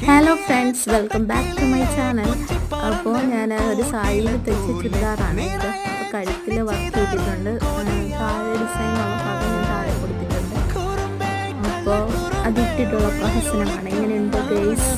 Hello friends, welcome back to my channel. അപ്പോൾ ഞാൻ ഒരു സാരിയിൽ തെച്ച് ചുരിദാറാണ് ഇത്. അപ്പോൾ കഴുത്തിൽ വർക്ക് ചെയ്തിട്ടുണ്ട്. താഴെ ഡിസൈനുള്ള ഭാഗം ഞാൻ താഴെ കൊടുത്തിട്ടുണ്ട്. അപ്പോൾ അതിട്ടിട്ടുള്ള പ്രഹസനമാണ്. എങ്ങനെയുണ്ട് ഗൈസ്?